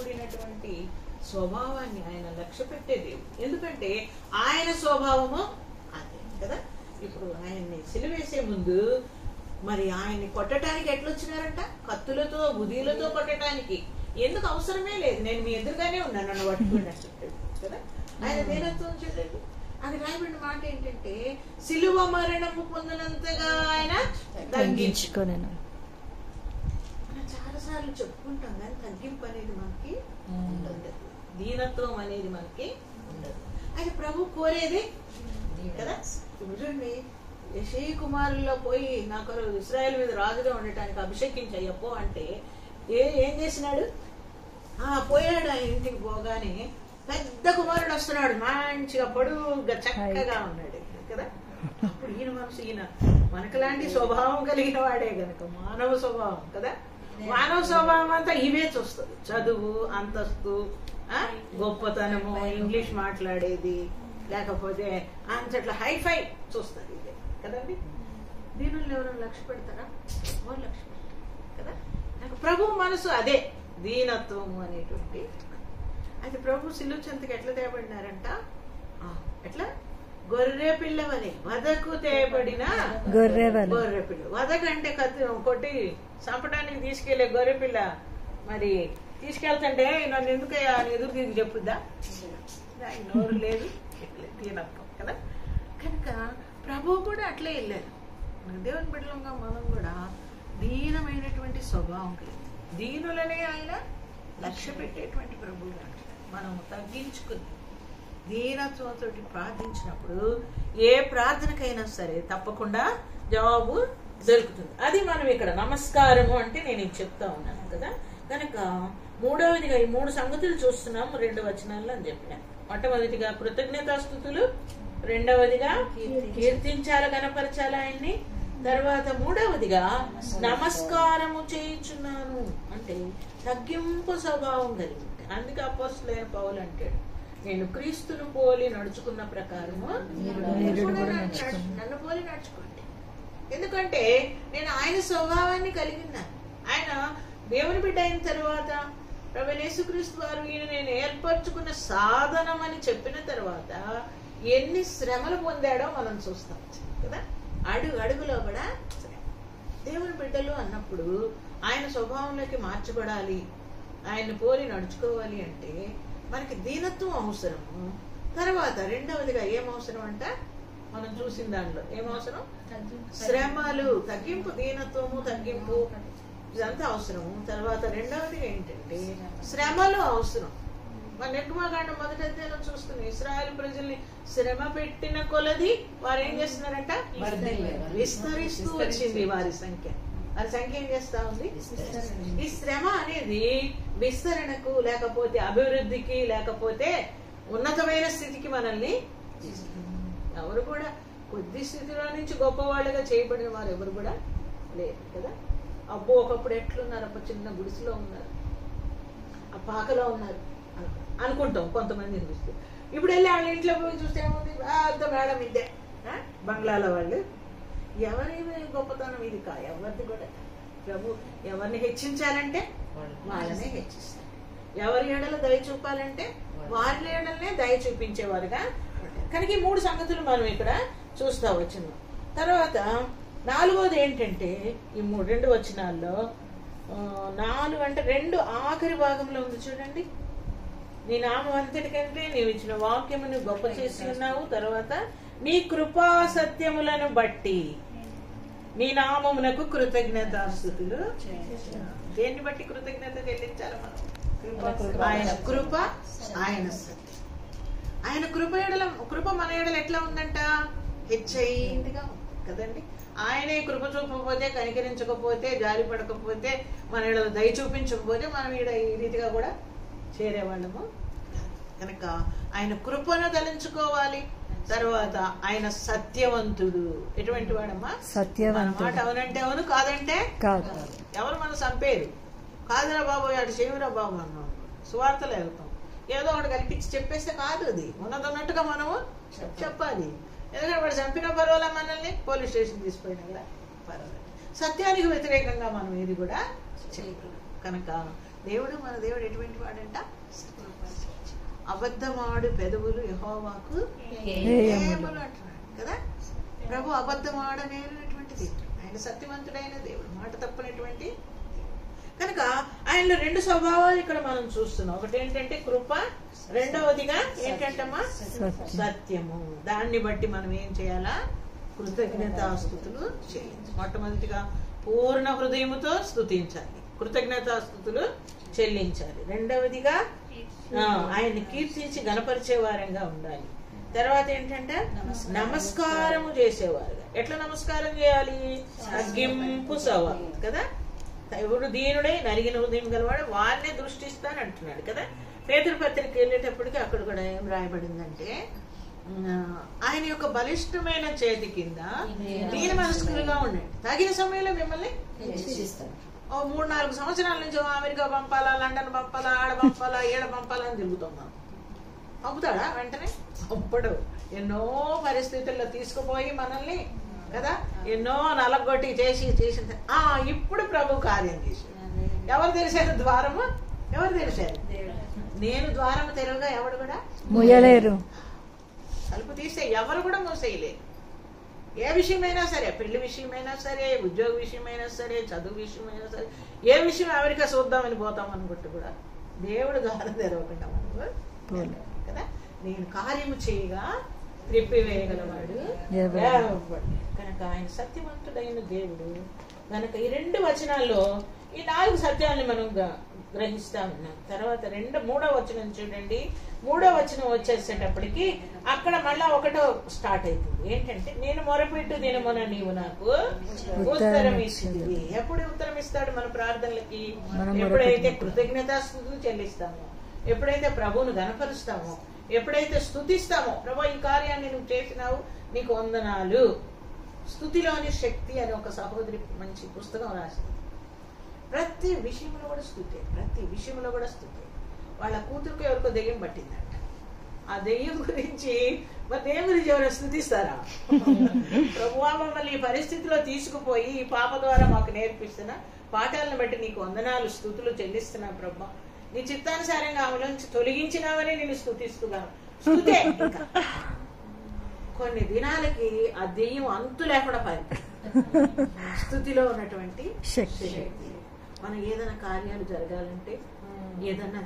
కూడినటువంటి స్వభావాన్ని ఆయన లక్ష్య పెట్టేది. ఎందుకంటే ఆయన స్వభావము అదే కదా. ఇప్పుడు ఆయన్ని సిలువేసే ముందు మరి ఆయన్ని కొట్టడానికి ఎట్లొచ్చినారంట? కత్తులతో బుధీలతో కొట్టడానికి. ఎందుకు అవసరమే లేదు, నేను మీ ఎదురుగానే ఉన్నాను నన్ను పట్టుకున్నట్టు కదా. ఆయన దీనత్వం చూడండి. అది రాయబడిన మాట ఏంటంటే సిలువ మరణము పొందినంతగా ఆయన తగ్గించుకోలేను. మనం చాలా సార్లు చెప్పుకుంటాం కానీ తగ్గింపు అనేది మనకి ఉండదు, దీనత్వం అనేది మనకి ఉండదు. అది ప్రభు కోరేది కదా. చూడండి, యెషయి కుమారుల్లో పోయి నాకు ఇశ్రాయేలు మీద రాజుగా ఉండటానికి అభిషేకించయ్యప్పో అంటే ఏం చేసినాడు? పోయాడు. ఆయన ఇంటికి పోగానే పెద్ద కుమారుడు వస్తున్నాడు, మంచిగా పొడుగ్గా చక్కగా ఉన్నాడు కదా. అప్పుడు ఈయన మనసు, ఈయన మనకలాంటి స్వభావం కలిగిన వాడే గనక, మానవ స్వభావం కదా. మానవ స్వభావం అంతా ఇవే చూస్తుంది, చదువు, అంతస్తు, గొప్పతనము, ఇంగ్లీష్ మాట్లాడేది, లేకపోతే అంతట్లా హైఫై చూస్తుంది ఇదే కదండి. దీనిలో ఎవరైనా లక్ష్య పెడతారా? ఎవరు లక్ష్య పెడతారు కదా. నాకు ప్రభు మనసు అదే దీనత్వము అనేటువంటి. అది ప్రభు సిలువ చెంతకి ఎట్లా తేబడినారంట? ఎట్లా? గొర్రె పిల్లవని వదకు తేబడిన గొర్రె పిల్ల. వదకంటే కొట్టి చంపడానికి తీసుకెళ్లే గొర్రె పిల్ల మరి తీసుకెళ్తుంటే నన్ను ఎందుకయ్యా అని ఎదురు తిరిగి చెప్పుద్దా? నోరు లేదు, దీనత్వం కదా. కనుక ప్రభు కూడా అట్లే వెళ్ళారు. దేవుని బిడ్డలంగా మనం కూడా దీనమైనటువంటి స్వభావం కలిగి, దీనులనే ఆయన లక్ష్య పెట్టేటువంటి ప్రభువు. మనం తగ్గించుకుని దీనత్వంతో ప్రార్థించినప్పుడు ఏ ప్రార్థనకైనా సరే తప్పకుండా జవాబు దొరుకుతుంది. అది మనం ఇక్కడ నమస్కారము అంటే నేను ఇది చెప్తా ఉన్నాను కదా. కనుక మూడవదిగా ఈ 3 సంగతులు చూస్తున్నాం 2 వచనాల్లో అని చెప్పిన. మొట్టమొదటిగా కృతజ్ఞతాస్తుతులు, రెండవదిగా కీర్తించాల కనపరచాల ఆయన్ని, తర్వాత మూడవదిగా నమస్కారము చేయించున్నాను అంటే తగ్గింపు స్వభావం కలిగి. అందుకే అపోస్తలుడైన పౌలు అంటాడు, నేను క్రీస్తును పోలి నడుచుకున్న ప్రకారము నన్ను పోలి నడుచుకోండి. ఎందుకంటే నేను ఆయన స్వభావాన్ని కలిగిన్నాను. ఆయన దేవుని బిడ్డ అయిన తర్వాత ప్రభువైన యేసుక్రీస్తు వారు ఈయన నేను ఏర్పరచుకున్న సాధనం అని చెప్పిన తర్వాత ఎన్ని శ్రమలు పొందాడో మనం చూస్తాం కదా. అడుగులో కూడా దేవుని బిడ్డలు అన్నప్పుడు ఆయన స్వభావంలోకి మార్చబడాలి, ఆయన పోలి నడుచుకోవాలి అంటే మనకి దీనత్వం అవసరము. తర్వాత రెండవదిగా ఏం అవసరం అంట? మనం చూసిన దాంట్లో ఏమవసరం? శ్రమలు, తగ్గింపు, దీనత్వము, తగ్గింపు, ఇదంతా అవసరము. తర్వాత రెండవదిగా ఏంటంటే శ్రమలు అవసరం. మన నిర్గమకాండం 1వ అధ్యాయంలో చూస్తున్నాం, ఇశ్రాయేలు ప్రజల్ని శ్రమ పెట్టిన కొలది వారు ఏం చేస్తున్నారంట? విస్తరిస్తూ వచ్చింది వారి సంఖ్య. వారి సంఖ్య ఏం చేస్తా ఉంది? ఈ శ్రమ అనేది విస్తరణకు, లేకపోతే అభివృద్ధికి, లేకపోతే ఉన్నతమైన స్థితికి మనల్ని. ఎవరు కూడా కొద్ది స్థితిలో నుంచి గొప్పవాళ్ళుగా చేయబడిన వారు ఎవరు కూడా లేరు కదా. అబ్బో ఒకప్పుడు ఎట్లున్నారు, అప్పుడు చిన్న గుడిసెలో ఉన్నారు, ఆ పాకలో ఉన్నారు అనుకుంటాం కొంతమందిని చూస్తే. ఇప్పుడు వెళ్ళి వాళ్ళ ఇంట్లో పోయి చూస్తే ఏముంది? పెద్ద మేడం ఇద్దే బంగ్లాలో వాళ్ళు. ఎవరి గొప్పతనం ఇది కా, ఎవరిది కూడా. ప్రభు ఎవరిని హెచ్చించాలంటే వాళ్ళనే హెచ్చిస్తారు, ఎవరి ఏడలో దయ చూపాలంటే వారి ఏడలనే దయ చూపించేవారుగా. కనుక ఈ 3 సంగతులు మనం ఇక్కడ చూస్తా వచ్చినాం. తర్వాత 4వది ఏంటంటే ఈ 2 వచనాల్లో 4 అంటే 2 ఆఖరి భాగంలో ఉంది చూడండి. నీ నామం అంతటికంటే నీవు ఇచ్చిన వాక్యమును గొప్ప చేసి ఉన్నావు. తర్వాత నీ కృపా సత్యములను బట్టి నీ నామమునకు కృతజ్ఞతాస్తుతులు. దేన్ని బట్టి కృతజ్ఞత చెల్లించాలి మనం? ఆయన కృప, ఆయన సత్యం. ఆయన కృప మన ఎడల ఎట్లా ఉందంట? హెచ్చైందిగా ఉంది కదండి. ఆయనే కృప చూపకపోతే, కనికరించకపోతే, జారి పడకపోతే, మన ఎడల దయ చూపించకపోతే మనం ఈడ ఈ రీతిగా కూడా చేరేవాళ్ళము. కనుక ఆయన కృపను తలంచుకోవాలి. తర్వాత ఆయన సత్యవంతుడు. ఎటువంటి వాడమ్మా? సత్యవంతుడు. మాట అవునంటే అవును, కాదంటే కాదు. ఎవరు మనం చంపేరు? కాదురా బాబు, అటు చేయవురా బాబు అన్నాం, సువార్తలు వెళ్తాం, ఏదో ఒకటి కల్పించి చెప్పేస్తే కాదు. అది ఉన్నదన్నట్టుగా మనము చెప్పాలి. ఎందుకంటే వాడు చంపిన పర్వాలా, మనల్ని పోలీస్ స్టేషన్ తీసుకుపోయినా కూడా పర్వాలేదు. సత్యానికి వ్యతిరేకంగా మనం ఏది కూడా చేయకూడదు. కనుక మన దేవుడు ఎటువంటి వాడంట? అబద్ధమాడు పెదవులు యెహోవాకు హేయములు అంటున్నాడు కదా. ప్రభు అబద్ధమాడనేటువంటి దేవుడు, ఆయన సత్యవంతుడైన దేవుడు, మాట తప్పనటువంటి. కనుక ఆయనలో రెండు స్వభావాలు ఇక్కడ మనం చూస్తున్నాం. ఒకటి ఏంటంటే కృప, రెండవదిగా ఏంటంటమ్మా సత్యము. దాన్ని బట్టి మనం ఏం చేయాలా? కృతజ్ఞతాస్తుతులు చేయాలి. మొట్టమొదటిగా పూర్ణ హృదయముతో స్తుతించాలి, కృతజ్ఞతాస్తుతులు చెల్లించాలి. రెండవదిగా ఆయన్ని కీర్తించి గణపరిచే వారంగా ఉండాలి. తర్వాత ఏంటంటే నమస్కారము చేసేవారుగా. ఎట్లా నమస్కారం చేయాలి? తగ్గింపు స్వభావం కదా. ఎవడు దీనుడై నరిగిన హృదయం గలవాడు వారినే దృష్టిస్తాను అంటున్నాడు కదా. పేతురు పత్రిక వెళ్ళేటప్పటికి అక్కడ కూడా ఏం రాయబడిందంటే, ఆయన యొక్క బలిష్టమైన చేతి కింద దీన మనస్కులుగా ఉండండి, తగిన సమయంలో మిమ్మల్ని 3-4 సంవత్సరాల నుంచి అమెరికా పంపాలా, లండన్ పంపాలా, ఆడ పంపాలా, ఏడ పంపాలా అని తిరుగుతున్నాం. పంపుతాడా వెంటనే? పంపడు. ఎన్నో పరిస్థితుల్లో తీసుకుపోయి మనల్ని కదా, ఎన్నో నలగొట్టి చేసి ఇప్పుడు ప్రభు కార్యం చేశాడు. ఎవరు తెలిసారు ద్వారము? ఎవరు తెలిసారు? నేను ద్వారము తెరవగా ఎవరు కూడా మూయలేరు. తలుపు తీస్తే ఎవరు కూడా మూసేయలేరు. ఏ విషయమైనా సరే, పెళ్లి విషయమైనా సరే, ఉద్యోగ విషయమైనా సరే, చదువు విషయమైనా సరే, ఏ విషయం అమెరికా చూద్దామని పోతాం అనుకుంటూ కూడా దేవుడు ద్వారం తెరవకుండా మనకు కదా. నేను కార్యము చేయగా త్రిప్పివేయగలవాడు కనుక ఆయన సత్యవంతుడైన దేవుడు. కనుక ఈ 2 వచనాల్లో ఈ 4 సత్యాలను మనం గ్రహిస్తా ఉన్నాం. తర్వాత మూడో వచనం చూడండి. మూడో వచనం వచ్చేసేటప్పటికి అక్కడ మళ్ళా ఒకటో స్టార్ట్ అవుతుంది. ఏంటంటే నేను మొరపెట్టు దినమున నీవు నాకు ఉత్తరం ఇస్తుంది. ఎప్పుడు ఉత్తరం ఇస్తాడు మన ప్రార్థనలకి? ఎప్పుడైతే కృతజ్ఞతాస్తుతులు చెల్లిస్తామో, ఎప్పుడైతే ప్రభువును గణపరుస్తామో, ఎప్పుడైతే స్తుతిస్తామో, ప్రభు ఈ కార్యాన్ని నువ్వు చేసినావు, నీకు వందనాలు. స్తుతిలోని శక్తి అని ఒక సహోదరి మంచి పుస్తకం రాసింది. ప్రతి విషయంలో కూడా స్తుతి, ప్రతి విషయంలో కూడా స్తుతి. వాళ్ళ కూతురుకు ఎవరికో దెయ్యం పట్టిందంట. ఆ దెయ్యం గురించి మరి దెయ్యం గురించి ఎవరు స్తుతిస్తారా? ప్రభువా మమ్మల్ని ఈ పరిస్థితిలో తీసుకుపోయి ఈ పాప ద్వారా మాకు నేర్పిస్తున్న పాఠాలను బట్టి నీకు వందనాలు, స్తుతులు చెల్లిస్తున్నా ప్రభా. నీ చిత్తానుసారంగా ఆమెలోంచి తొలగించినావని నేను స్తుతిస్తున్నాను. స్తుతే. కొన్ని దినాలకి ఆ దెయ్యం అంతు లేకుండా పని. స్తుతిలో ఉన్నటువంటి శక్తి. మనం ఏదైనా కార్యాలు జరగాలంటే, ఏదన్నా